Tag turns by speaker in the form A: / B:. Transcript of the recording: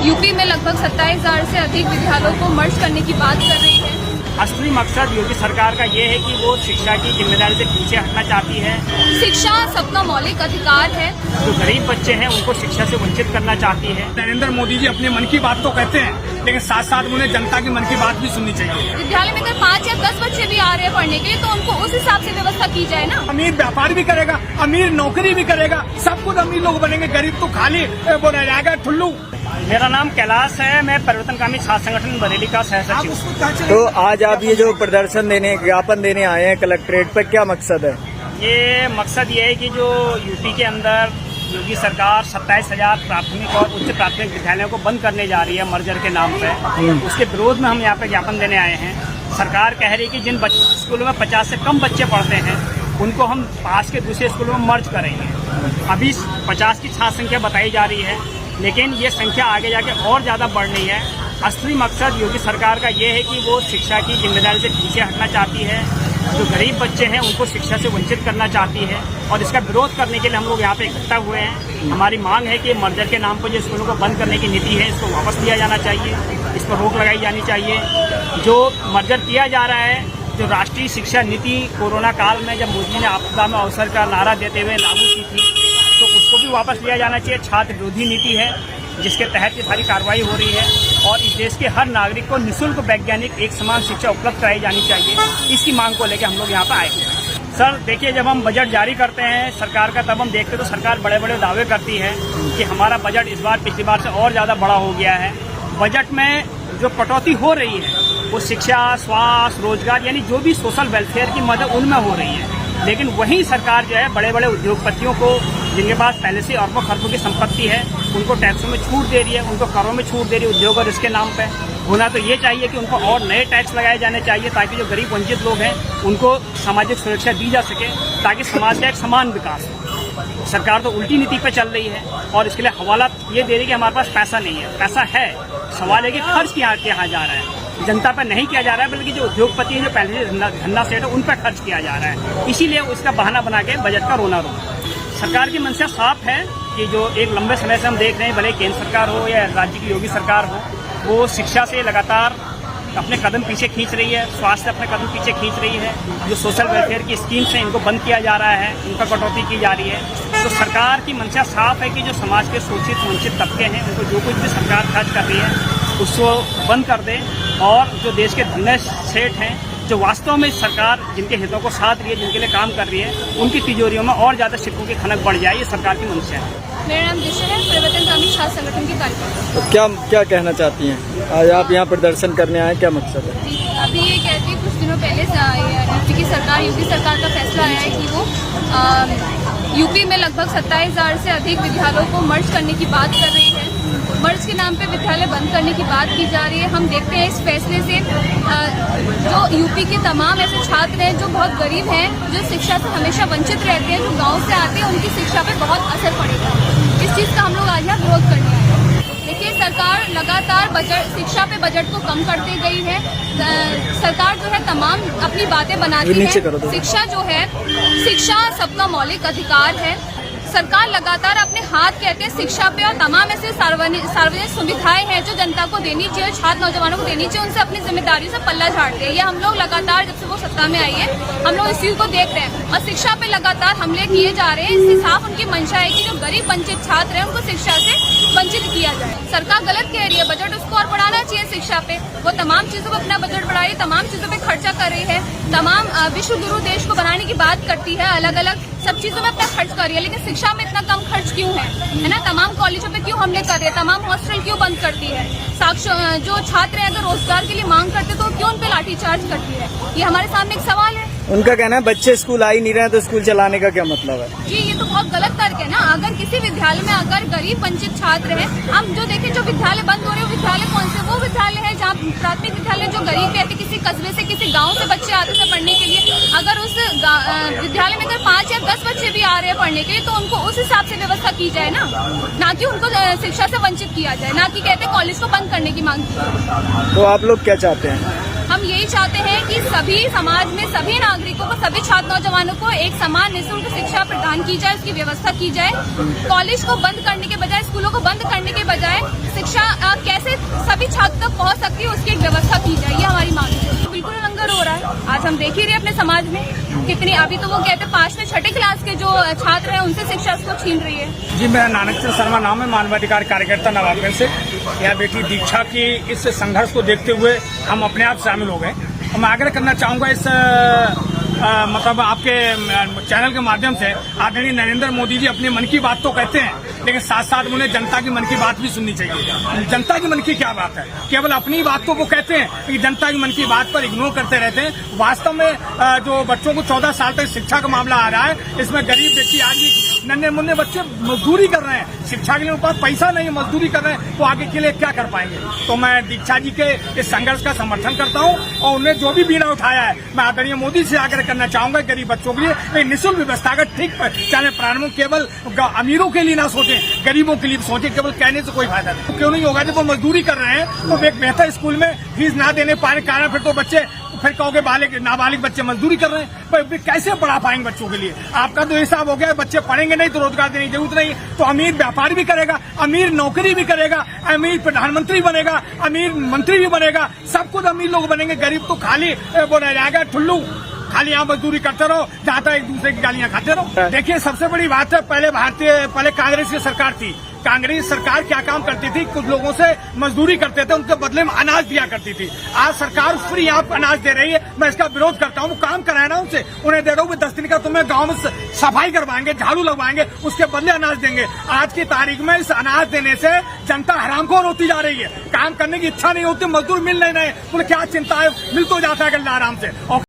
A: UP में लगभग 27,000 से अधिक विद्यालयों को मर्ज करने की बात कर रही है।
B: असली मकसद योगी सरकार का ये है कि वो शिक्षा की जिम्मेदारी से पीछे हटना चाहती है।
A: शिक्षा सबका मौलिक अधिकार है।
B: जो गरीब बच्चे हैं उनको शिक्षा से वंचित करना चाहती है।
C: नरेंद्र मोदी जी अपने मन की बात तो कहते हैं, लेकिन साथ साथ उन्हें जनता की मन की बात भी सुननी चाहिए।
A: विद्यालय में अगर 5 या 10 बच्चे भी आ रहे हैं पढ़ने के लिए तो उनको उस हिसाब से व्यवस्था की जाए ना।
C: अमीर व्यापार भी करेगा, अमीर नौकरी भी करेगा, सब कुछ अमीर लोग बनेंगे, गरीब तो खाली वो रह जाएगा ठुल्लू।
B: मेरा नाम कैलाश है, मैं परिवर्तनकामी छात्र संगठन बरेली का सह सचिव।
D: तो आज आप ये जो प्रदर्शन देने ज्ञापन देने आए हैं कलेक्ट्रेट पर, क्या मकसद है?
B: ये मकसद ये है कि जो यूपी के अंदर योगी सरकार 27,000 प्राथमिक और उच्च प्राथमिक विद्यालयों को बंद करने जा रही है मर्जर के नाम पे, उसके विरोध में हम यहाँ पे ज्ञापन देने आए हैं। सरकार कह रही है कि जिन स्कूलों में 50 से कम बच्चे पढ़ते हैं उनको हम पास के दूसरे स्कूलों में मर्ज करेंगे। अभी 50 की छात्र संख्या बताई जा रही है, लेकिन ये संख्या आगे जाके और ज़्यादा बढ़ रही है। असली मकसद योगी सरकार का ये है कि वो शिक्षा की जिम्मेदारी से पीछे हटना चाहती है। जो गरीब बच्चे हैं उनको शिक्षा से वंचित करना चाहती है और इसका विरोध करने के लिए हम लोग यहाँ पे इकट्ठा हुए हैं। हमारी मांग है कि मर्जर के नाम पर जो स्कूलों को बंद करने की नीति है इसको वापस लिया जाना चाहिए, इस पर रोक लगाई जानी चाहिए। जो मर्जर किया जा रहा है, जो राष्ट्रीय शिक्षा नीति कोरोना काल में जब मोदी ने आपदा में अवसर का नारा देते हुए लागू की थी, तो उसको भी वापस लिया जाना चाहिए। छात्र विरोधी नीति है जिसके तहत ये सारी कार्रवाई हो रही है और इस देश के हर नागरिक को निःशुल्क वैज्ञानिक एक समान शिक्षा उपलब्ध कराई जानी चाहिए। इसकी मांग को लेकर हम लोग यहाँ पर आए हैं। सर देखिए, जब हम बजट जारी करते हैं सरकार का, तब हम देखते तो सरकार बड़े बड़े दावे करती है कि हमारा बजट इस बार पिछली बार से और ज़्यादा बड़ा हो गया है। बजट में जो कटौती हो रही है वो शिक्षा, स्वास्थ्य, रोजगार यानी जो भी सोशल वेलफेयर की मदद उनमें हो रही है। लेकिन वही सरकार जो है बड़े बड़े उद्योगपतियों को, जिनके पास पहले से अरबों खरबों की संपत्ति है, उनको टैक्सों में छूट दे रही है, उनको करों में छूट दे रही है उद्योग और इसके नाम पे। होना तो ये चाहिए कि उनको और नए टैक्स लगाए जाने चाहिए ताकि जो गरीब वंचित लोग हैं उनको सामाजिक सुरक्षा दी जा सके, ताकि समाज का एक समान विकास हो। सरकार तो उल्टी नीति पे चल रही है और इसके लिए हवाला ये दे रही है कि हमारे पास पैसा नहीं है। पैसा है, सवाल है कि खर्च किया जा रहा है। जनता पर नहीं किया जा रहा है, बल्कि जो उद्योगपति हैं, जो पहले से धंधा सेठ है, उन पर खर्च किया जा रहा है। इसीलिए उसका बहाना बना के बजट का रोना रोना। सरकार की मंशा साफ है कि जो एक लंबे समय से हम देख रहे हैं, भले केंद्र सरकार हो या राज्य की योगी सरकार हो, वो शिक्षा से लगातार अपने कदम पीछे खींच रही है, स्वास्थ्य से अपने कदम पीछे खींच रही है। जो सोशल वेलफेयर की स्कीम्स हैं इनको बंद किया जा रहा है, उनका कटौती की जा रही है। तो सरकार की मंशा साफ है कि जो समाज के शोषित वंचित तबके हैं उनको जो कुछ भी सरकार खर्च कर रही है उसको बंद कर दे और जो देश के धन्य सेठ हैं, जो वास्तव में सरकार जिनके हितों को साथ रही है, जिनके लिए काम कर रही है, उनकी तिजोरियों में और ज़्यादा सिक्कों की खनक बढ़ जाए, ये सरकार की मंशा है।
A: मेरा नाम दिशा है, परिवर्तनकामी छात्र संगठन की कार्यकर्ता।
D: तो क्या कहना चाहती हैं? आज आप यहाँ प्रदर्शन करने आए, क्या मकसद है?
A: अभी ये कहती है, कुछ दिनों पहले यूपी सरकार का फैसला आया है कि वो यूपी में लगभग 27,000 से अधिक विद्यालयों को मर्ज करने की बात कर रही है। मर्ज के नाम पे विद्यालय बंद करने की बात की जा रही है। हम देखते हैं इस फैसले से जो यूपी के तमाम ऐसे छात्र हैं जो बहुत गरीब हैं, जो शिक्षा से हमेशा वंचित रहते हैं, जो गांव से आते हैं, उनकी शिक्षा पे बहुत असर पड़ेगा। इस चीज़ का हम लोग आज यहाँ विरोध करने आए हैं। देखिए, सरकार लगातार शिक्षा पे बजट को कम करते गई है। सरकार जो है तमाम अपनी बातें बनाती है। शिक्षा जो है, शिक्षा सबका मौलिक अधिकार है। सरकार लगातार अपने हाथ कहते हैं शिक्षा पे और तमाम ऐसे सार्वजनिक सुविधाएं हैं जो जनता को देनी चाहिए, छात्र नौजवानों को देनी चाहिए, उनसे अपनी जिम्मेदारी से पल्ला झाड़ते हैं। ये हम लोग लगातार जब से वो सत्ता में आई है हम लोग इस चीज को देख रहे हैं और शिक्षा पे लगातार हमले किए जा रहे हैं। इससे साफ उनकी मंशा है कि जो गरीब वंचित छात्र हैं उनको शिक्षा से वंचित किया जाए। सरकार गलत कह रही है, बजट उसको और बढ़ाना चाहिए। शिक्षा पे वो तमाम चीजों पर अपना बजट बढ़ा रही है, तमाम चीजों पे खर्चा कर रही है, तमाम विश्व गुरु देश को बनाने की बात करती है, अलग अलग सब चीजों में अपना खर्च कर रही है। लेकिन शिक्षा में इतना कम खर्च क्यों है ना? तमाम कॉलेजों पे क्यों हमले कर रही है, तमाम हॉस्टल क्यों बंद करती है? जो छात्र हैं अगर रोजगार के लिए मांग करते तो क्यों उन पे लाठीचार्ज करती है? ये हमारे सामने एक सवाल है।
D: उनका कहना है बच्चे स्कूल आ ही नहीं रहे हैं, तो स्कूल चलाने का क्या मतलब है?
A: जी, ये तो बहुत गलत तर्क है ना। अगर किसी विद्यालय में अगर गरीब वंचित छात्र हैं, हम जो देखें जो विद्यालय बंद हो रहे हैं विद्यालय कौन से? वो विद्यालय है जहाँ प्राथमिक विद्यालय जो गरीब कहते, किसी कस्बे से किसी गाँव से बच्चे आते थे पढ़ने के लिए। अगर उस विद्यालय में अगर 5 या 10 बच्चे भी आ रहे हैं पढ़ने के लिए तो उनको उस हिसाब से व्यवस्था की जाए ना कि उनको शिक्षा से वंचित किया जाए, ना कि कहते कॉलेज को बंद करने की मांग की।
D: तो आप लोग क्या चाहते हैं?
A: हम यही चाहते हैं कि सभी समाज में सभी नागरिकों को, सभी छात्र नौजवानों को एक समान निःशुल्क शिक्षा प्रदान की जाए, उसकी व्यवस्था की जाए। कॉलेज को बंद करने के बजाय, स्कूलों को बंद करने के बजाय शिक्षा तक पहुंच सकती है उसकी एक व्यवस्था की जाए, ये हमारी मांग है। तो बिल्कुल लंगर हो रहा है, आज हम देख ही रहे हैं अपने समाज में कितनी, अभी तो वो कहते 5 से 6 क्लास के जो छात्र हैं उनसे शिक्षा उसको छीन रही है।
C: जी, मेरा नानक चंद शर्मा नाम है, मानवाधिकार कार्यकर्ता नवाबगंज से। यहाँ बेटी दीक्षा की इस संघर्ष को देखते हुए हम अपने आप शामिल हो गए। मैं आग्रह करना चाहूँगा इस मतलब आपके चैनल के माध्यम से, आदरणीय नरेंद्र मोदी जी अपनी मन की बात तो कहते हैं, लेकिन साथ साथ उन्हें जनता की मन की बात भी सुननी चाहिए। जनता की मन की क्या बात है, केवल अपनी बात तो वो कहते हैं कि जनता की मन की बात पर इग्नोर करते रहते हैं। वास्तव में जो बच्चों को 14 साल तक शिक्षा का मामला आ रहा है, इसमें गरीब व्यक्ति आज भी नन्हे मुन्ने बच्चे मजदूरी कर रहे हैं, शिक्षा के लिए उनके पास पैसा नहीं है, मजदूरी कर रहे हैं, तो आगे के लिए क्या कर पाएंगे। तो मैं दीक्षा जी के इस संघर्ष का समर्थन करता हूँ और उन्हें जो भी बीड़ा उठाया है, मैं आदरणीय मोदी से आग्रह करना चाहूंगा गरीब बच्चों के लिए एक निःशुल्क व्यवस्था का ठीक चाहे प्रारंभ केवल अमीरों के लिए ना सोचें, गरीबों के लिए सोचें। केवल कहने से कोई फायदा नहीं, क्यों नहीं होगा। जब वो मजदूरी कर रहे हैं तो एक बेहतर स्कूल में फीस ना देने पाने के कारण फिर तो बच्चे, फिर कहोगे नाबालिग बच्चे मजदूरी कर रहे हैं, पर कैसे पढ़ा पाएंगे बच्चों के लिए। आपका तो हिसाब हो गया, बच्चे पढ़ेंगे नहीं तो रोजगार देने की जरूरत नहीं, तो अमीर व्यापार भी करेगा, अमीर नौकरी भी करेगा, अमीर प्रधानमंत्री बनेगा, अमीर मंत्री भी बनेगा, सब कुछ अमीर लोग बनेंगे। गरीब तो खाली वो रह जाएगा ठुल्लू, खाली यहाँ मजदूरी करते रहो, जहाँ तक एक दूसरे की गालियां खाते रहो। देखिए, सबसे बड़ी बात है, पहले कांग्रेस की सरकार थी। कांग्रेस सरकार क्या काम करती थी, कुछ लोगों से मजदूरी करते थे, उनके बदले में अनाज दिया करती थी। आज सरकार फ्री आप अनाज दे रही है, मैं इसका विरोध करता हूँ। काम कराए ना उनसे, उन्हें दे दो 10 दिन का, तुम्हें गांव में सफाई करवाएंगे, झाड़ू लगवाएंगे, उसके बदले अनाज देंगे। आज की तारीख में इस अनाज देने से जनता हरामखोर होती जा रही है, काम करने की इच्छा नहीं होती, मजदूर मिल नहीं रहे, उन्हें क्या चिंता है, मिल तो जाता है गल्ला आराम से। और